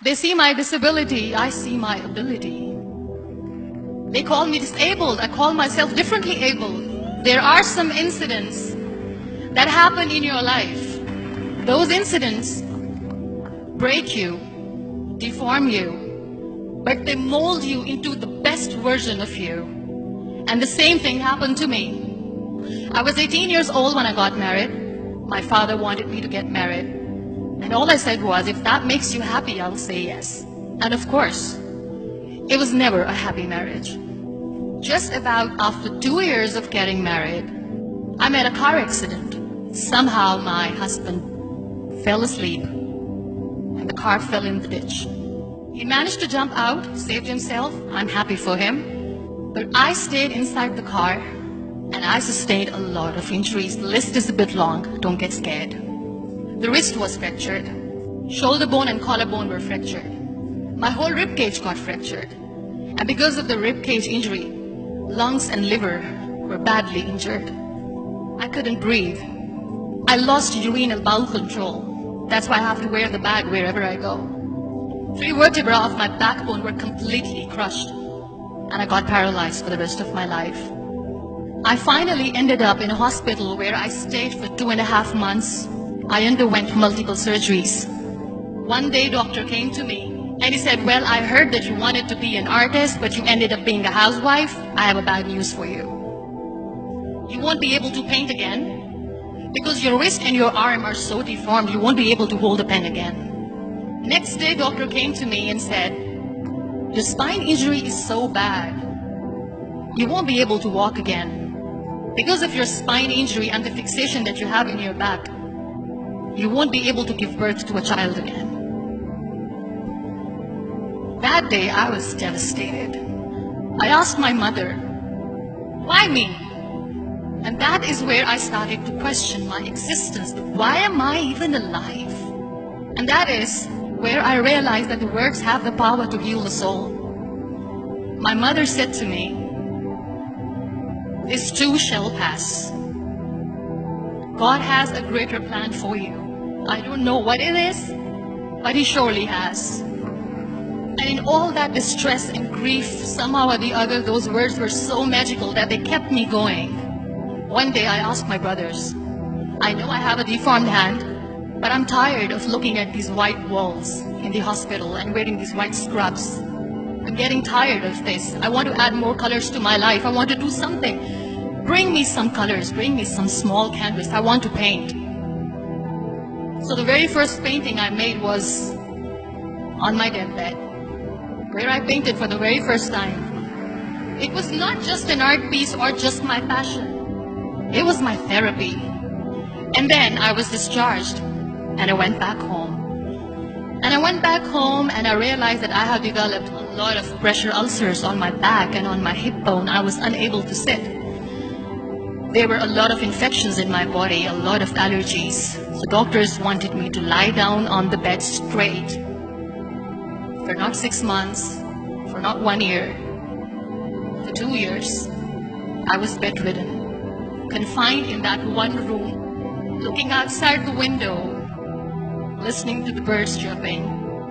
They see my disability, I see my ability. They call me disabled, I call myself differently abled. There are some incidents that happen in your life. Those incidents break you, deform you, but they mold you into the best version of you. And the same thing happened to me. I was 18 years old when I got married. My father wanted me to get married. And all I said was, if that makes you happy, I'll say yes. And of course, it was never a happy marriage. Just about after 2 years of getting married, I met a car accident. Somehow my husband fell asleep and the car fell in the ditch. He managed to jump out, saved himself. I'm happy for him. But I stayed inside the car and I sustained a lot of injuries. The list is a bit long, don't get scared. The wrist was fractured. Shoulder bone and collarbone were fractured. My whole rib cage got fractured. And because of the rib cage injury, lungs and liver were badly injured. I couldn't breathe. I lost urinary bowel control. That's why I have to wear the bag wherever I go. 3 vertebrae of my backbone were completely crushed. And I got paralyzed for the rest of my life. I finally ended up in a hospital where I stayed for 2.5 months. I underwent multiple surgeries. One day, doctor came to me and he said, well, I heard that you wanted to be an artist, but you ended up being a housewife. I have a bad news for you. You won't be able to paint again because your wrist and your arm are so deformed, you won't be able to hold a pen again. Next day, doctor came to me and said, your spine injury is so bad, you won't be able to walk again. Because of your spine injury and the fixation that you have in your back, you won't be able to give birth to a child again. That day, I was devastated. I asked my mother, why me? And that is where I started to question my existence. Why am I even alive? And that is where I realized that the words have the power to heal the soul. My mother said to me, this too shall pass. God has a greater plan for you. I don't know what it is, but He surely has. And in all that distress and grief, somehow or the other, those words were so magical that they kept me going. One day I asked my brothers, I know I have a deformed hand, but I'm tired of looking at these white walls in the hospital and wearing these white scrubs. I'm getting tired of this. I want to add more colors to my life. I want to do something. Bring me some colors, bring me some small canvas. I want to paint. So the very first painting I made was on my deathbed, where I painted for the very first time. It was not just an art piece or just my passion. It was my therapy. And then I was discharged and I went back home. And I went back home and I realized that I had developed a lot of pressure ulcers on my back and on my hip bone. I was unable to sit. There were a lot of infections in my body, a lot of allergies. So doctors wanted me to lie down on the bed straight for not 6 months, for not 1 year, for 2 years. I was bedridden, confined in that one room, looking outside the window, listening to the birds chirping,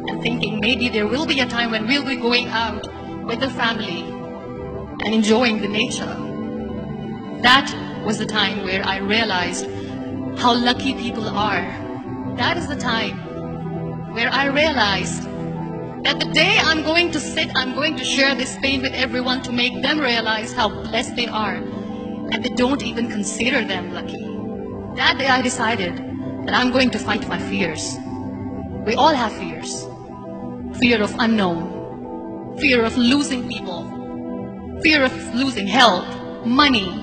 and thinking maybe there will be a time when we'll be going out with the family and enjoying the nature. That was the time where I realized how lucky people are. That is the time where I realized that the day I'm going to sit, I'm going to share this pain with everyone to make them realize how blessed they are, and they don't even consider them lucky. That day I decided that I'm going to fight my fears. We all have fears. Fear of unknown, fear of losing people, fear of losing health, money.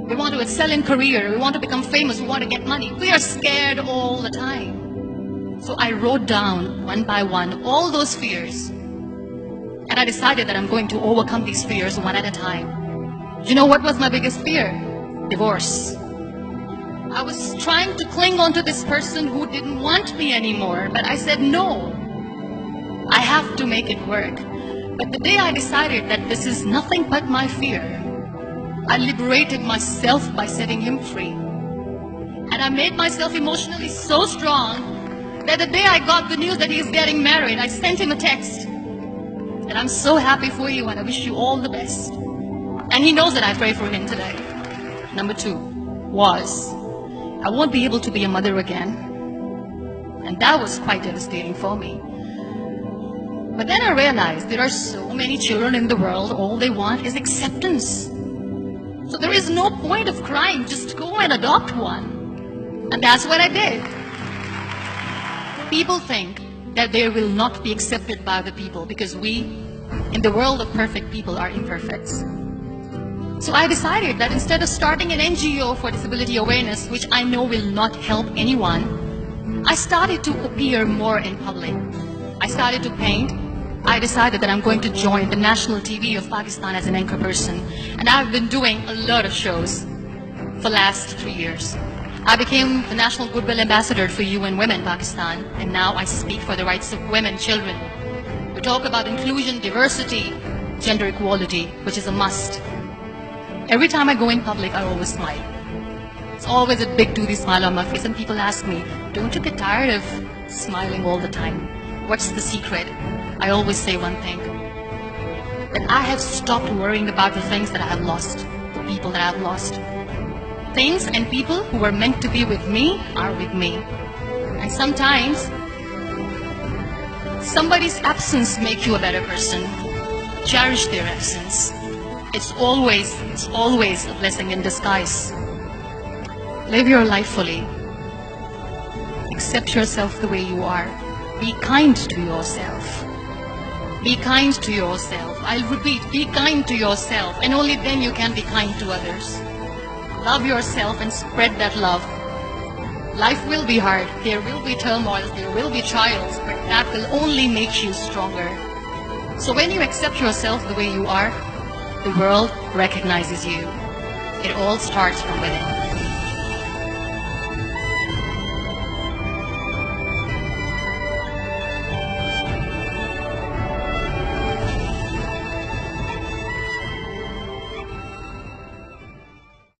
We want to excel in career, we want to become famous, we want to get money. We are scared all the time. So I wrote down one by one all those fears. And I decided that I'm going to overcome these fears one at a time. You know what was my biggest fear? Divorce. I was trying to cling on to this person who didn't want me anymore, but I said no. I have to make it work. But the day I decided that this is nothing but my fear, I liberated myself by setting him free. And I made myself emotionally so strong that the day I got the news that he's getting married, I sent him a text. And I'm so happy for you and I wish you all the best. And he knows that I pray for him today. Number 2 was, I won't be able to be a mother again. And that was quite devastating for me. But then I realized there are so many children in the world, all they want is acceptance. So there is no point of crying, just go and adopt one. And that's what I did. People think that they will not be accepted by the people because we, in the world of perfect people, are imperfect. So I decided that instead of starting an NGO for disability awareness, which I know will not help anyone, I started to appear more in public. I started to paint. I decided that I'm going to join the national TV of Pakistan as an anchor person. And I've been doing a lot of shows for the last 3 years. I became the National Goodwill Ambassador for UN Women Pakistan, and now I speak for the rights of women, children. We talk about inclusion, diversity, gender equality, which is a must. Every time I go in public, I always smile. It's always a big toothy smile on my face, and people ask me, don't you get tired of smiling all the time? What's the secret? I always say one thing, that I have stopped worrying about the things that I have lost, the people that I have lost. Things and people who were meant to be with me are with me. And sometimes, somebody's absence makes you a better person. Cherish their absence. It's always a blessing in disguise. Live your life fully. Accept yourself the way you are. Be kind to yourself. Be kind to yourself. I'll repeat, be kind to yourself, and only then you can be kind to others. Love yourself and spread that love. Life will be hard, there will be turmoil, there will be trials, but that will only make you stronger. So when you accept yourself the way you are, the world recognizes you. It all starts from within.